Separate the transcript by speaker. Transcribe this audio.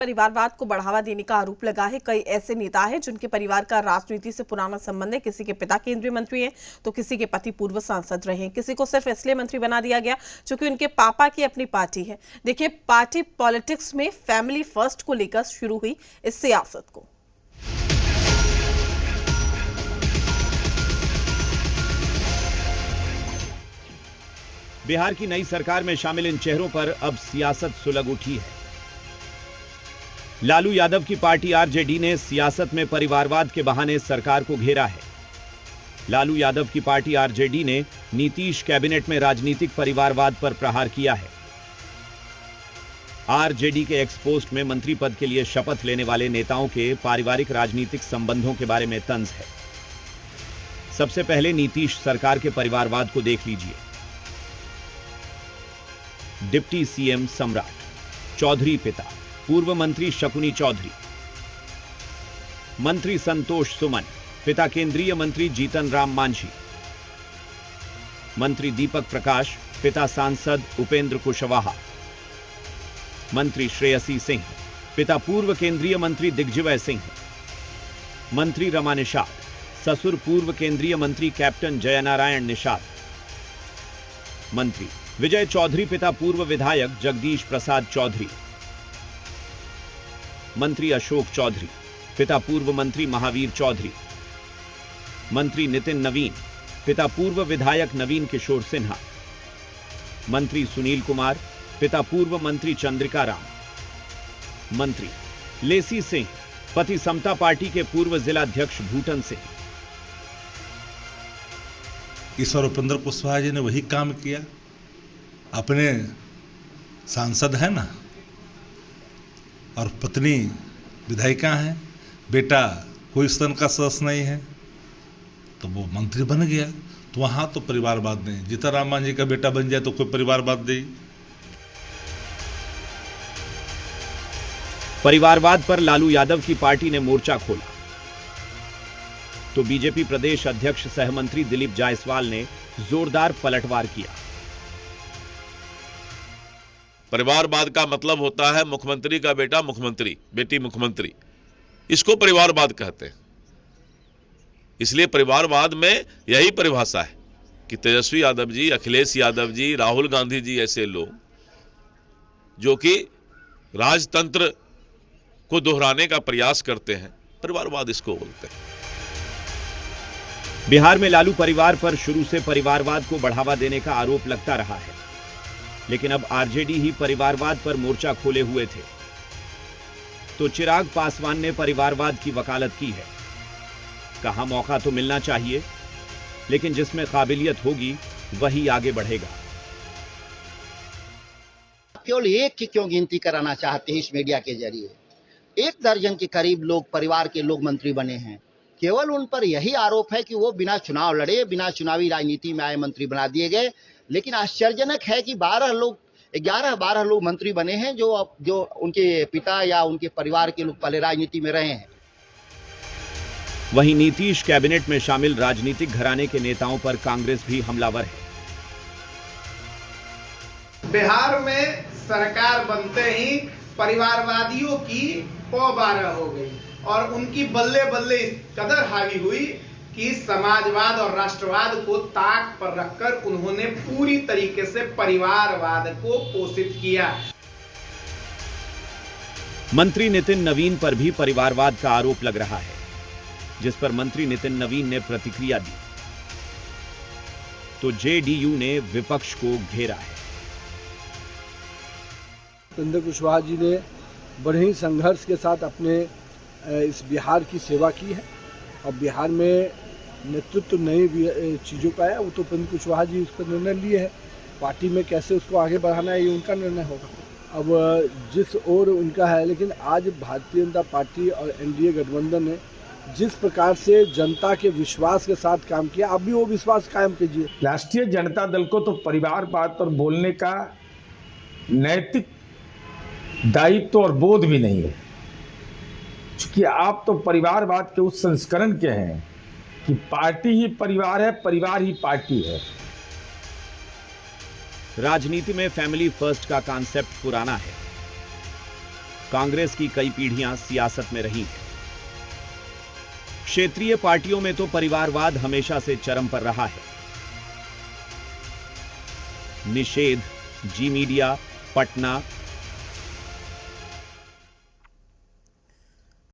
Speaker 1: परिवारवाद को बढ़ावा देने का आरोप लगा है। कई ऐसे नेता हैं जिनके परिवार का राजनीति से पुराना संबंध है। किसी के पिता केंद्रीय मंत्री हैं तो किसी के पति पूर्व सांसद रहे हैं। किसी को सिर्फ इसलिए मंत्री बना दिया गया क्योंकि उनके पापा की अपनी पार्टी है। देखिए, पार्टी पॉलिटिक्स में फैमिली फर्स्ट को लेकर शुरू हुई इस सियासत को।
Speaker 2: बिहार की नई सरकार में शामिल इन चेहरों पर अब सियासत सुलग उठी है। लालू यादव की पार्टी आरजेडी ने सियासत में परिवारवाद के बहाने सरकार को घेरा है। लालू यादव की पार्टी आरजेडी ने नीतीश कैबिनेट में राजनीतिक परिवारवाद पर प्रहार किया है। आरजेडी के एक्सपोस्ट में मंत्री पद के लिए शपथ लेने वाले नेताओं के पारिवारिक राजनीतिक संबंधों के बारे में तंज है। सबसे पहले नीतीश सरकार के परिवारवाद को देख लीजिए। डिप्टी सीएम सम्राट चौधरी पिता पूर्व मंत्री शकुनी चौधरी, मंत्री संतोष सुमन पिता केंद्रीय मंत्री जीतन राम मांझी, मंत्री दीपक प्रकाश पिता सांसद उपेंद्र कुशवाहा, मंत्री श्रेयसी सिंह पिता पूर्व केंद्रीय मंत्री दिग्विजय सिंह, मंत्री रमा निषाद ससुर पूर्व केंद्रीय मंत्री कैप्टन जयनारायण निषाद, मंत्री विजय चौधरी पिता पूर्व विधायक जगदीश प्रसाद चौधरी, मंत्री अशोक चौधरी पिता पूर्व मंत्री महावीर चौधरी, मंत्री नितिन नवीन पिता पूर्व विधायक नवीन किशोर सिन्हा, मंत्री सुनील कुमार पिता पूर्व मंत्री चंद्रिका राम, मंत्री लेसी सिंह पति समता पार्टी के पूर्व जिलाध्यक्ष भूटन सिंह।
Speaker 3: ईश्वर उपेंद्र कुशवाहा जी ने वही काम किया। अपने सांसद है ना, और पत्नी विधायिका है, बेटा कोई सदन का सदस्य नहीं है, तो वो मंत्री बन गया। तो वहाँ तो परिवारवाद नहीं। जीतन राम मांझी का बेटा बन जाए तो कोई परिवारवाद नहीं।
Speaker 2: परिवारवाद पर लालू यादव की पार्टी ने मोर्चा खोला तो बीजेपी प्रदेश अध्यक्ष सहमंत्री दिलीप जायसवाल ने जोरदार पलटवार किया।
Speaker 4: परिवारवाद का मतलब होता है मुख्यमंत्री का बेटा मुख्यमंत्री, बेटी मुख्यमंत्री, इसको परिवारवाद कहते हैं। इसलिए परिवारवाद में यही परिभाषा है कि तेजस्वी यादव जी, अखिलेश यादव जी, राहुल गांधी जी ऐसे लोग जो कि राजतंत्र को दोहराने का प्रयास करते हैं, परिवारवाद इसको बोलते हैं।
Speaker 2: बिहार में लालू परिवार पर शुरू से परिवारवाद को बढ़ावा देने का आरोप लगता रहा है, लेकिन अब आरजेडी ही परिवारवाद पर मोर्चा खोले हुए थे। तो चिराग पासवान ने परिवारवाद की वकालत की है। कहा, मौका तो मिलना चाहिए, लेकिन जिसमें काबिलियत होगी वही आगे बढ़ेगा।
Speaker 5: केवल एक की क्यों गिनती कराना चाहते हैं इस मीडिया के जरिए? 1 दर्जन के करीब लोग, परिवार के लोग मंत्री बने हैं। केवल उन पर यही आरोप है कि वो बिना चुनाव लड़े, बिना चुनावी राजनीति में आए मंत्री बना दिए गए। लेकिन आश्चर्यजनक है कि 11-12 लोग मंत्री बने हैं जो उनके पिता या उनके परिवार के लोग पहले राजनीति में रहे हैं।
Speaker 2: वहीं नीतीश कैबिनेट में शामिल राजनीतिक घराने के नेताओं पर कांग्रेस भी हमलावर है।
Speaker 6: बिहार में सरकार बनते ही परिवारवादियों की पौ-बारह हो गई और उनकी बल्ले बल्ले इस कदर हावी हुई कि समाजवाद और राष्ट्रवाद को ताक पर रखकर उन्होंने पूरी तरीके से परिवारवाद को पोषित किया।
Speaker 2: मंत्री नितिन नवीन पर भी परिवारवाद का आरोप लग रहा है, जिस पर मंत्री नितिन नवीन ने प्रतिक्रिया दी तो जेडीयू ने विपक्ष को घेरा है।
Speaker 7: उपेंद्र कुशवाहा जी ने बड़े ही संघर्ष के साथ अपने इस बिहार की सेवा की है और बिहार में नेतृत्व नई चीज़ों का है। वो तो उपेंद्र कुशवाहा जी उस पर निर्णय लिए हैं। पार्टी में कैसे उसको आगे बढ़ाना है ये उनका निर्णय होगा। अब जिस ओर उनका है, लेकिन आज भारतीय जनता पार्टी और एनडीए गठबंधन ने जिस प्रकार से जनता के विश्वास के साथ काम किया, अब भी वो विश्वास कायम कीजिए।
Speaker 8: राष्ट्रीय जनता दल को तो परिवारवाद पर बोलने का नैतिक दायित्व और बोध भी नहीं है, क्योंकि आप तो परिवारवाद के उस संस्करण के हैं कि पार्टी ही परिवार है, परिवार ही पार्टी है।
Speaker 2: राजनीति में फैमिली फर्स्ट का कॉन्सेप्ट पुराना है। कांग्रेस की कई पीढ़ियां सियासत में रही हैं। क्षेत्रीय पार्टियों में तो परिवारवाद हमेशा से चरम पर रहा है। निषेध, जी मीडिया, पटना,